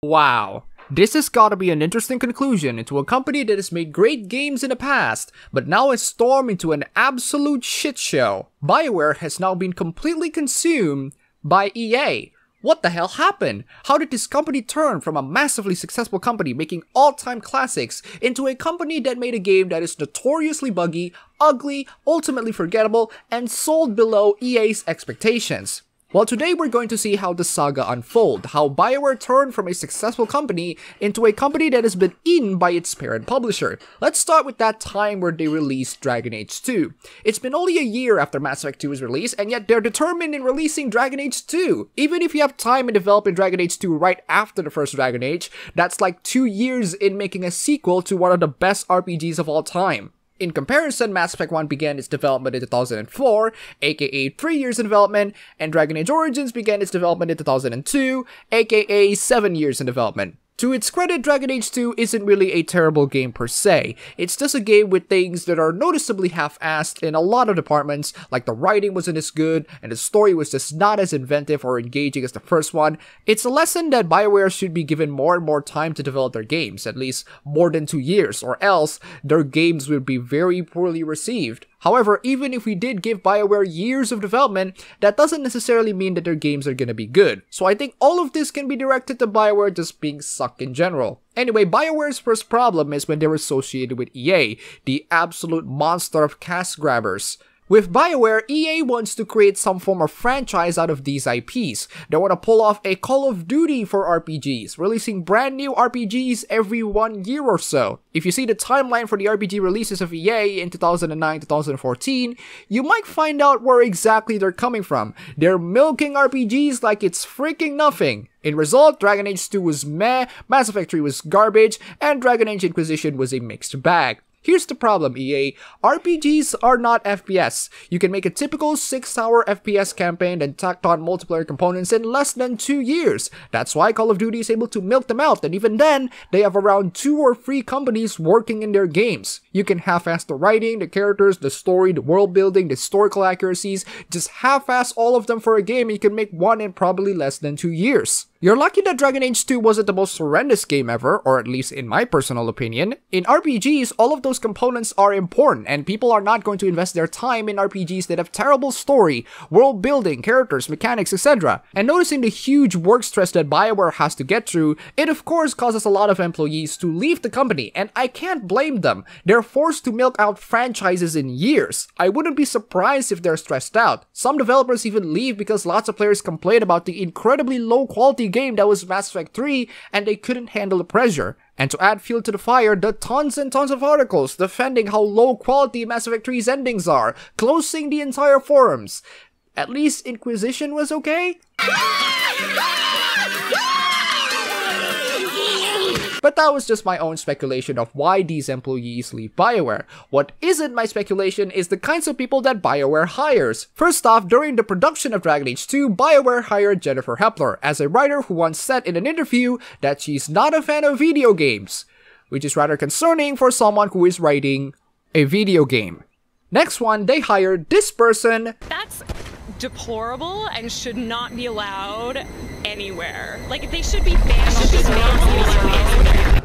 Wow. This has gotta be an interesting conclusion into a company that has made great games in the past, but now has stormed into an absolute shit show. BioWare has now been completely consumed by EA. What the hell happened? How did this company turn from a massively successful company making all-time classics into a company that made a game that is notoriously buggy, ugly, ultimately forgettable, and sold below EA's expectations? Well, today we're going to see how the saga unfold, how BioWare turned from a successful company into a company that has been eaten by its parent publisher. Let's start with that time where they released Dragon Age 2. It's been only a year after Mass Effect 2 was released, and yet they're determined in releasing Dragon Age 2. Even if you have time in developing Dragon Age 2 right after the first Dragon Age, that's like 2 years in making a sequel to one of the best RPGs of all time. In comparison, Mass Effect 1 began its development in 2004, aka 3 years in development, and Dragon Age Origins began its development in 2002, aka 7 years in development. To its credit, Dragon Age 2 isn't really a terrible game per se. It's just a game with things that are noticeably half-assed in a lot of departments, like the writing wasn't as good, and the story was just not as inventive or engaging as the first one. It's a lesson that BioWare should be given more and more time to develop their games, at least more than 2 years, or else their games would be very poorly received. However, even if we did give BioWare years of development, that doesn't necessarily mean that their games are gonna be good. So I think all of this can be directed to BioWare just being suck in general. Anyway, BioWare's first problem is when they were associated with EA, the absolute monster of cash grabbers. With BioWare, EA wants to create some form of franchise out of these IPs. They want to pull off a Call of Duty for RPGs, releasing brand new RPGs every 1 year or so. If you see the timeline for the RPG releases of EA in 2009-2014, you might find out where exactly they're coming from. They're milking RPGs like it's freaking nothing. In result, Dragon Age 2 was meh, Mass Effect 3 was garbage, and Dragon Age Inquisition was a mixed bag. Here's the problem, EA. RPGs are not FPS. You can make a typical 6-hour FPS campaign and tacked on multiplayer components in less than 2 years. That's why Call of Duty is able to milk them out, and even then, they have around 2 or 3 companies working in their games. You can half-ass the writing, the characters, the story, the world building, the historical accuracies, just half-ass all of them for a game and you can make one in probably less than 2 years. You're lucky that Dragon Age 2 wasn't the most horrendous game ever, or at least in my personal opinion. In RPGs, all of those components are important, and people are not going to invest their time in RPGs that have terrible story, world building, characters, mechanics, etc. And noticing the huge work stress that BioWare has to get through, it of course causes a lot of employees to leave the company, and I can't blame them. They're forced to milk out franchises in years. I wouldn't be surprised if they're stressed out. Some developers even leave because lots of players complain about the incredibly low quality game that was Mass Effect 3 and they couldn't handle the pressure. And to add fuel to the fire, the tons and tons of articles defending how low quality Mass Effect 3's endings are, closing the entire forums. At least Inquisition was okay? But that was just my own speculation of why these employees leave BioWare. What isn't my speculation is the kinds of people that BioWare hires. First off, during the production of Dragon Age 2, BioWare hired Jennifer Hepler as a writer who once said in an interview that she's not a fan of video games, which is rather concerning for someone who is writing a video game. Next one, they hired this person. That's deplorable and should not be allowed anywhere. Like, they should be banned.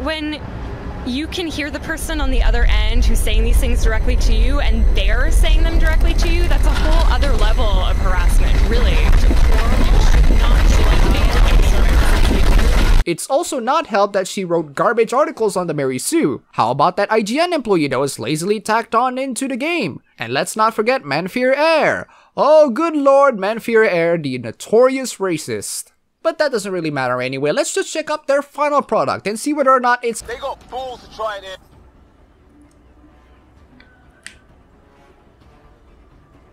When you can hear the person on the other end who's saying these things directly to you and they're saying them directly to you, that's a whole other level of harassment, really. Deplorable should not be allowed anywhere. It's also not helped that she wrote garbage articles on the Mary Sue. How about that IGN employee that was lazily tacked on into the game? And let's not forget YongYea. Oh good lord, YongYea, the notorious racist. But that doesn't really matter anyway. Let's just check out their final product and see whether or not it's— They got balls to try it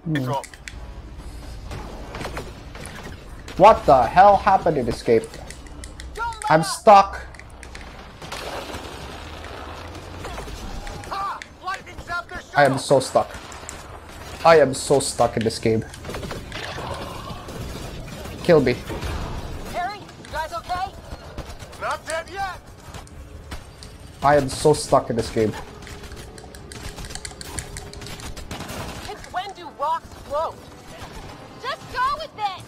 in. Drop. What the hell happened in this game? I'm stuck. I am so stuck. I am so stuck in this game. Kill me. Harry, you guys okay? Not dead yet. I am so stuck in this game. Since when do rocks float? Just go with it.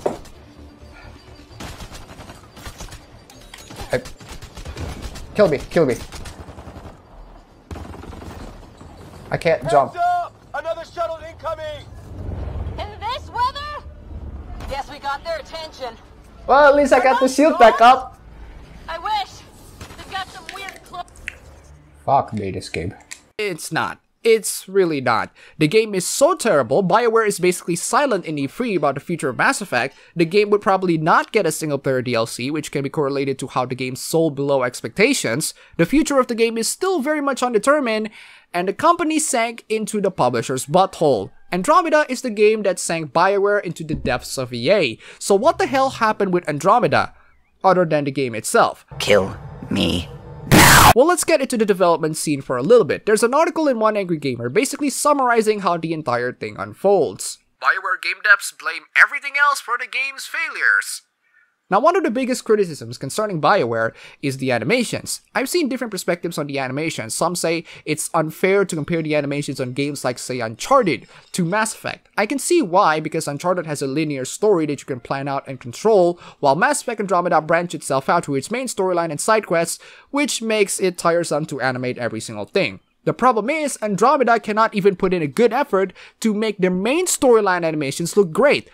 Kill me, kill me. I can't jump. Heads up! Another shuttle incoming! In this weather? Guess we got their attention. Well, at least I got the shield back up. I wish. They've got some weird clothes. Fuck me, this game. It's not. It's really not. The game is so terrible, BioWare is basically silent in E3 about the future of Mass Effect. The game would probably not get a single-player DLC, which can be correlated to how the game sold below expectations. The future of the game is still very much undetermined, and the company sank into the publisher's butthole. Andromeda is the game that sank BioWare into the depths of EA. So what the hell happened with Andromeda, other than the game itself? Kill me. Well, let's get into the development scene for a little bit. There's an article in One Angry Gamer basically summarizing how the entire thing unfolds. BioWare game devs blame everything else for the game's failures. Now, one of the biggest criticisms concerning BioWare is the animations. I've seen different perspectives on the animations. Some say it's unfair to compare the animations on games like, say, Uncharted to Mass Effect. I can see why, because Uncharted has a linear story that you can plan out and control, while Mass Effect Andromeda branch itself out to its main storyline and side quests, which makes it tiresome to animate every single thing. The problem is, Andromeda cannot even put in a good effort to make their main storyline animations look great.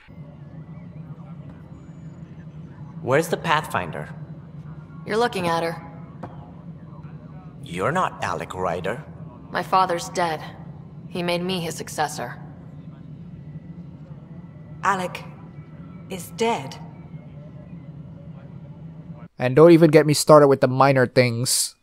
Where's the Pathfinder? You're looking at her. You're not Alec Ryder. My father's dead. He made me his successor. Alec is dead. And don't even get me started with the minor things.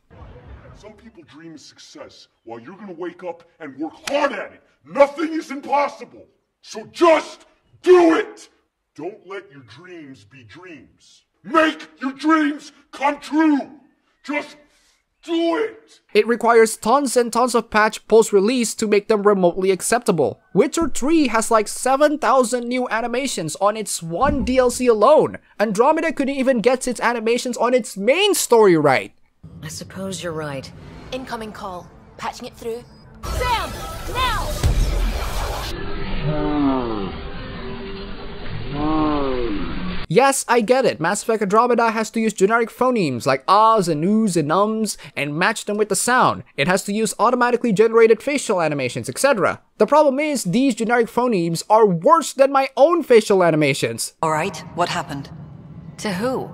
Some people dream of success while you're gonna wake up and work hard at it. Nothing is impossible. So just do it! Don't let your dreams be dreams. Make your dreams come true! Just do it! It requires tons and tons of patch post-release to make them remotely acceptable. Witcher 3 has like 7,000 new animations on its one DLC alone. Andromeda couldn't even get its animations on its main story right. I suppose you're right. Incoming call. Patching it through. Sam! Now! Yes, I get it. Mass Effect Andromeda has to use generic phonemes like ahs and oohs and ums and match them with the sound. It has to use automatically generated facial animations, etc. The problem is, these generic phonemes are worse than my own facial animations. Alright, what happened? To who?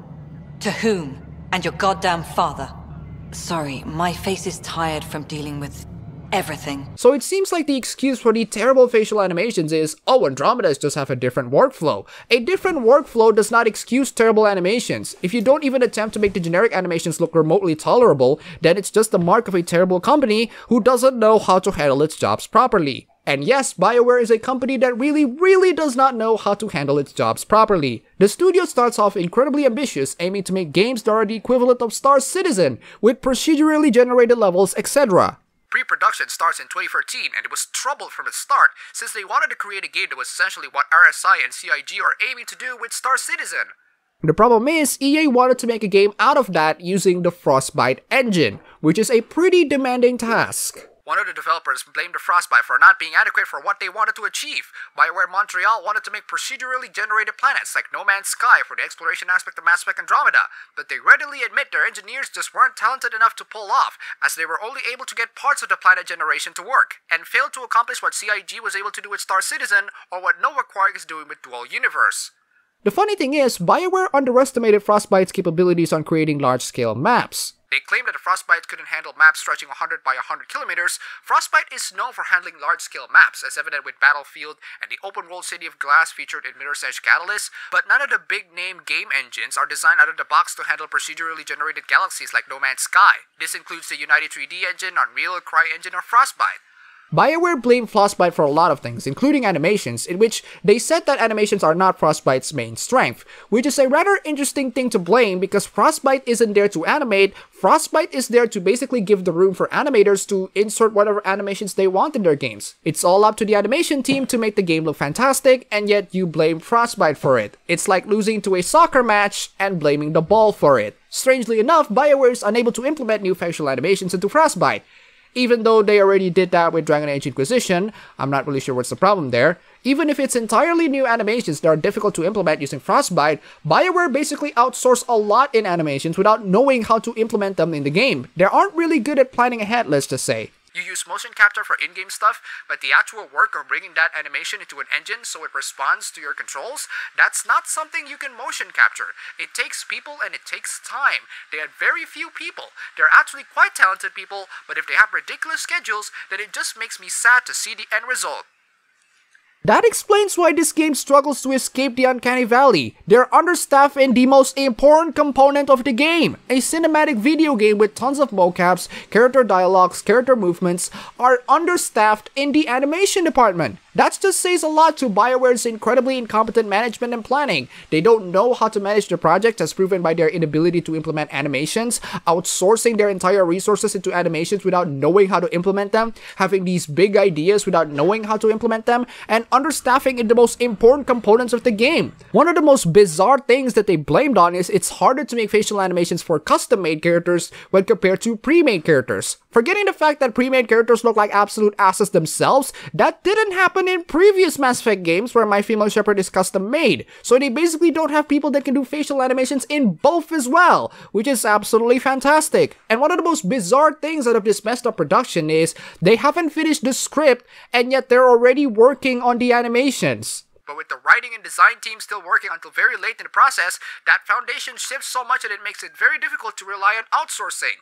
To whom? And your goddamn father. Sorry, my face is tired from dealing with everything. So it seems like the excuse for the terrible facial animations is, oh, Andromedas just have a different workflow. A different workflow does not excuse terrible animations. If you don't even attempt to make the generic animations look remotely tolerable, then it's just the mark of a terrible company who doesn't know how to handle its jobs properly. And yes, BioWare is a company that really does not know how to handle its jobs properly. The studio starts off incredibly ambitious, aiming to make games that are the equivalent of Star Citizen, with procedurally generated levels, etc. Pre-production starts in 2013, and it was troubled from the start, since they wanted to create a game that was essentially what RSI and CIG are aiming to do with Star Citizen. The problem is, EA wanted to make a game out of that using the Frostbite engine, which is a pretty demanding task. One of the developers blamed the Frostbite for not being adequate for what they wanted to achieve. BioWare Montreal wanted to make procedurally generated planets like No Man's Sky for the exploration aspect of Mass Effect Andromeda, but they readily admit their engineers just weren't talented enough to pull off, as they were only able to get parts of the planet generation to work, and failed to accomplish what CIG was able to do with Star Citizen, or what Nova Quark is doing with Dual Universe. The funny thing is, BioWare underestimated Frostbite's capabilities on creating large-scale maps. They claimed that the Frostbite couldn't handle maps stretching 100 by 100 kilometers. Frostbite is known for handling large-scale maps, as evident with Battlefield and the open-world City of Glass featured in Mirror's Edge Catalyst, but none of the big-name game engines are designed out of the box to handle procedurally generated galaxies like No Man's Sky. This includes the Unity 3D engine, Unreal, CryEngine, or Frostbite. BioWare blamed Frostbite for a lot of things, including animations, in which they said that animations are not Frostbite's main strength, which is a rather interesting thing to blame because Frostbite isn't there to animate. Frostbite is there to basically give the room for animators to insert whatever animations they want in their games. It's all up to the animation team to make the game look fantastic, and yet you blame Frostbite for it. It's like losing to a soccer match and blaming the ball for it. Strangely enough, BioWare is unable to implement new facial animations into Frostbite. even though they already did that with Dragon Age Inquisition. I'm not really sure what's the problem there. Even if it's entirely new animations that are difficult to implement using Frostbite, BioWare basically outsourced a lot in animations without knowing how to implement them in the game. They aren't really good at planning ahead, let's just say. You use motion capture for in-game stuff, but the actual work of bringing that animation into an engine so it responds to your controls, that's not something you can motion capture. It takes people and it takes time. They had very few people. They're actually quite talented people, but if they have ridiculous schedules, then it just makes me sad to see the end result. That explains why this game struggles to escape the uncanny valley. They're understaffed in the most important component of the game. A cinematic video game with tons of mocaps, character dialogues, character movements are understaffed in the animation department. That just says a lot to BioWare's incredibly incompetent management and planning. They don't know how to manage their project as proven by their inability to implement animations, outsourcing their entire resources into animations without knowing how to implement them, having these big ideas without knowing how to implement them, and understaffing in the most important components of the game. One of the most bizarre things that they blamed on is it's harder to make facial animations for custom-made characters when compared to pre-made characters. Forgetting the fact that pre-made characters look like absolute asses themselves, that didn't happen in previous Mass Effect games where my female shepherd is custom-made, so they basically don't have people that can do facial animations in both as well, which is absolutely fantastic. And one of the most bizarre things out of this messed up production is they haven't finished the script and yet they're already working on the animations. But with the writing and design team still working until very late in the process, that foundation shifts so much that it makes it very difficult to rely on outsourcing.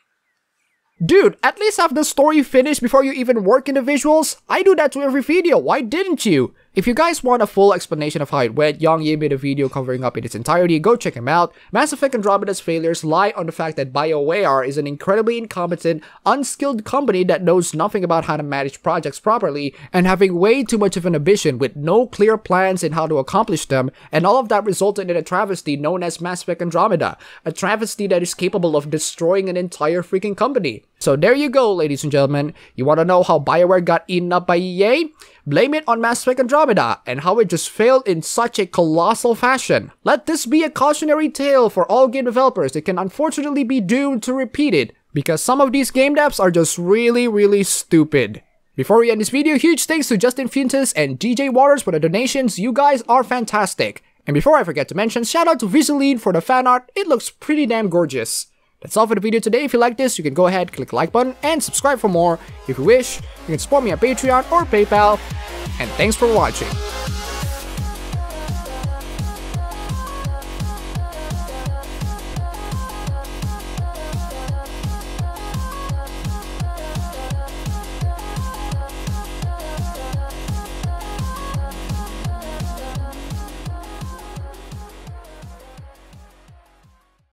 Dude, at least have the story finished before you even work in the visuals. I do that to every video, why didn't you? If you guys want a full explanation of how it went, YongYea made a video covering up in its entirety, go check him out. Mass Effect Andromeda's failures lie on the fact that BioWEAr is an incredibly incompetent, unskilled company that knows nothing about how to manage projects properly, and having way too much of an ambition with no clear plans in how to accomplish them, and all of that resulted in a travesty known as Mass Effect Andromeda, a travesty that is capable of destroying an entire freaking company. So there you go, ladies and gentlemen. You want to know how BioWare got eaten up by EA? Blame it on Mass Effect Andromeda and how it just failed in such a colossal fashion. Let this be a cautionary tale for all game developers that can unfortunately be doomed to repeat it, because some of these game devs are just really stupid. Before we end this video, huge thanks to Justin Fuentes and DJ Waters for the donations. You guys are fantastic. And before I forget to mention, shout out to Visualine for the fan art. It looks pretty damn gorgeous. That's all for the video today. If you like this, you can go ahead, click the like button, and subscribe for more. If you wish, you can support me on Patreon or PayPal. And thanks for watching.